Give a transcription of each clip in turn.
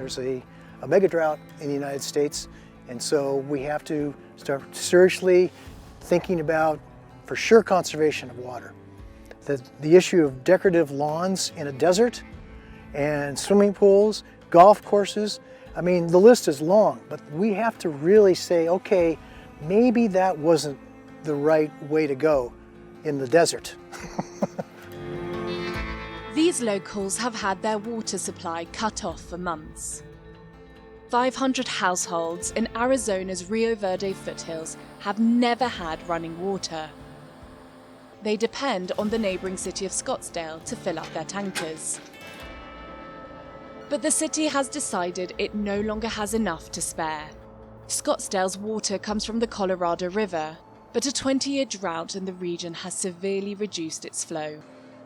There's a mega drought in the United States, and so we have to start seriously thinking about, for sure, conservation of water. The issue of decorative lawns in a desert and swimming pools, golf courses, I mean, the list is long, but we have to really say, okay, maybe that wasn't the right way to go in the desert. These locals have had their water supply cut off for months. 500 households in Arizona's Rio Verde foothills have never had running water. They depend on the neighbouring city of Scottsdale to fill up their tankers. But the city has decided it no longer has enough to spare. Scottsdale's water comes from the Colorado River, but a 20-year drought in the region has severely reduced its flow.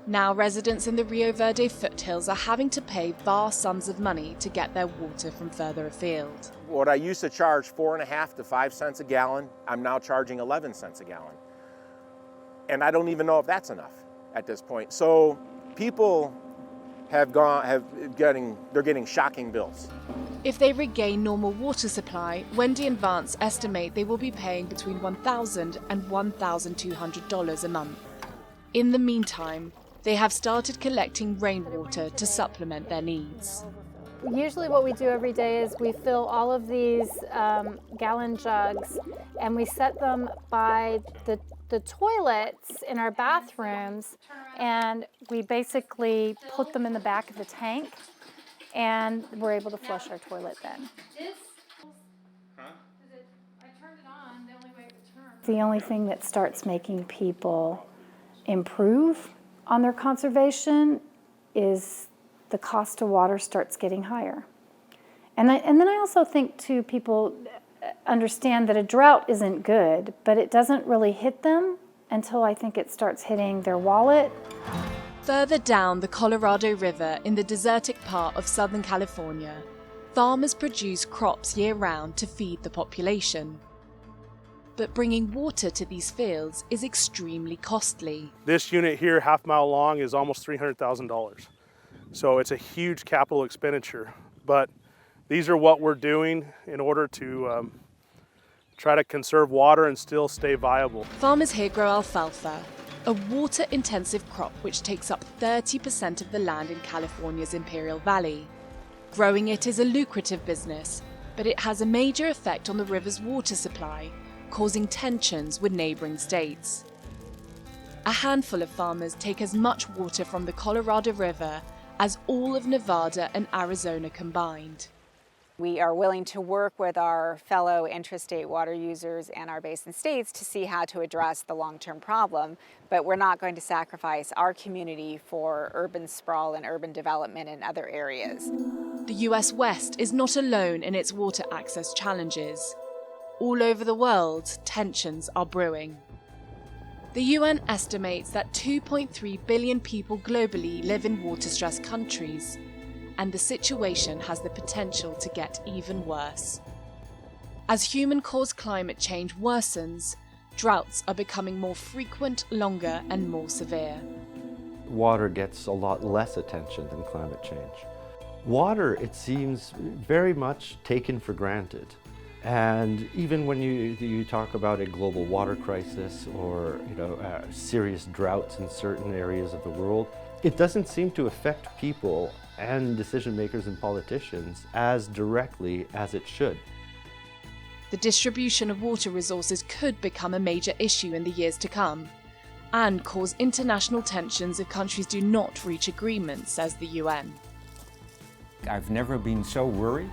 Now residents in the Rio Verde foothills are having to pay vast sums of money to get their water from further afield. What I used to charge 4.5 to 5 cents a gallon, I'm now charging 11 cents a gallon. And I don't even know if that's enough at this point. So people they're getting shocking bills. If they regain normal water supply, Wendy and Vance estimate they will be paying between $1,000 and $1,200 a month. In the meantime, they have started collecting rainwater to supplement their needs. Usually what we do every day is we fill all of these gallon jugs and we set them by the toilets in our bathrooms, and we basically put them in the back of the tank, and we're able to flush our toilet then. The only thing that starts making people improve on their conservation is the cost of water starts getting higher. And then I also think too, people understand that a drought isn't good, but it doesn't really hit them until I think it starts hitting their wallet. Further down the Colorado River in the desertic part of Southern California, farmers produce crops year-round to feed the population. But bringing water to these fields is extremely costly. This unit here, half mile long, is almost $300,000. So it's a huge capital expenditure. But these are what we're doing in order to try to conserve water and still stay viable. Farmers here grow alfalfa, a water-intensive crop which takes up 30% of the land in California's Imperial Valley. Growing it is a lucrative business, but it has a major effect on the river's water supply, causing tensions with neighbouring states. A handful of farmers take as much water from the Colorado River as all of Nevada and Arizona combined. We are willing to work with our fellow intrastate water users and our basin states to see how to address the long-term problem, but we're not going to sacrifice our community for urban sprawl and urban development in other areas. The US West is not alone in its water access challenges. All over the world, tensions are brewing. The UN estimates that 2.3 billion people globally live in water-stressed countries, and the situation has the potential to get even worse. As human-caused climate change worsens, droughts are becoming more frequent, longer, and more severe. Water gets a lot less attention than climate change. Water, it seems, very much taken for granted. And even when you talk about a global water crisis or serious droughts in certain areas of the world, it doesn't seem to affect people and decision makers and politicians as directly as it should. The distribution of water resources could become a major issue in the years to come and cause international tensions if countries do not reach agreements, says the UN. I've never been so worried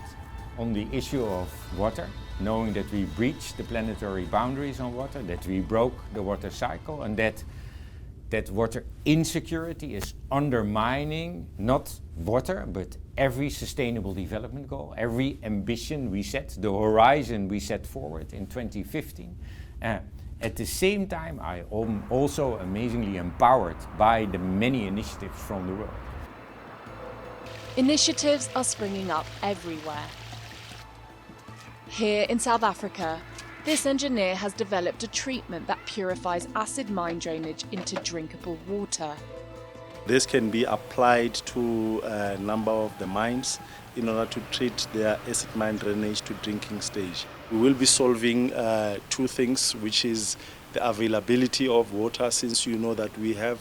on the issue of water, knowing that we breached the planetary boundaries on water, that we broke the water cycle, and that water insecurity is undermining not water, but every sustainable development goal, every ambition we set, the horizon we set forward in 2015. At the same time, I am also amazingly empowered by the many initiatives from the world. Initiatives are springing up everywhere. Here in South Africa, this engineer has developed a treatment that purifies acid mine drainage into drinkable water. This can be applied to a number of the mines in order to treat their acid mine drainage to drinking stage. We will be solving two things, which is the availability of water, since you know that we have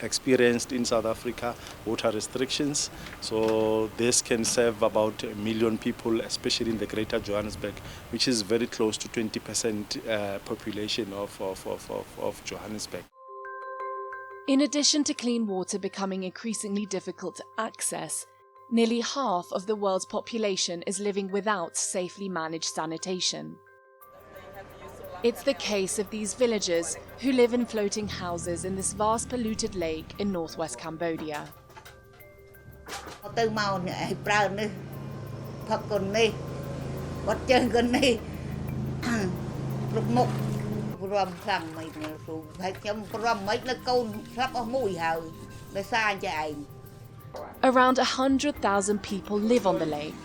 experienced in South Africa water restrictions. So this can serve about 1 million people, especially in the greater Johannesburg, which is very close to 20% population of Johannesburg. In addition to clean water becoming increasingly difficult to access, nearly half of the world's population is living without safely managed sanitation. It's the case of these villagers who live in floating houses in this vast polluted lake in northwest Cambodia. Around 100,000 people live on the lake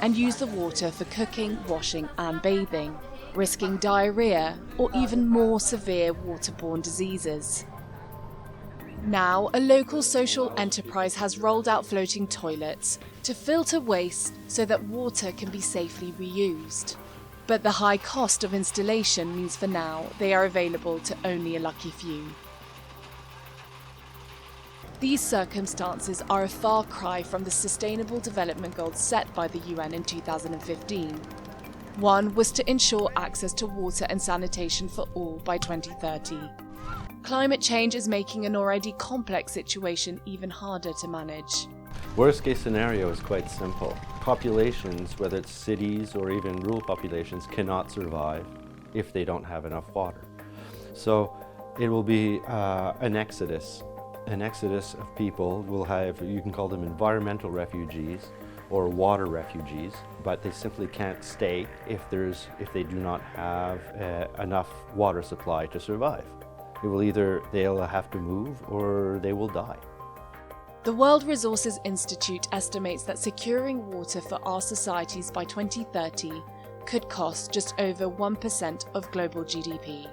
and use the water for cooking, washing and bathing, risking diarrhea or even more severe waterborne diseases. Now, a local social enterprise has rolled out floating toilets to filter waste so that water can be safely reused. But the high cost of installation means for now they are available to only a lucky few. These circumstances are a far cry from the Sustainable Development Goals set by the UN in 2015. One was to ensure access to water and sanitation for all by 2030. Climate change is making an already complex situation even harder to manage. Worst case scenario is quite simple. Populations, whether it's cities or even rural populations, cannot survive if they don't have enough water. So it will be an exodus of people. Will have, you can call them environmental refugees or water refugees, but they simply can't stay if they do not have enough water supply to survive. It will either they'll have to move or they will die. The World Resources Institute estimates that securing water for our societies by 2030 could cost just over 1% of global GDP.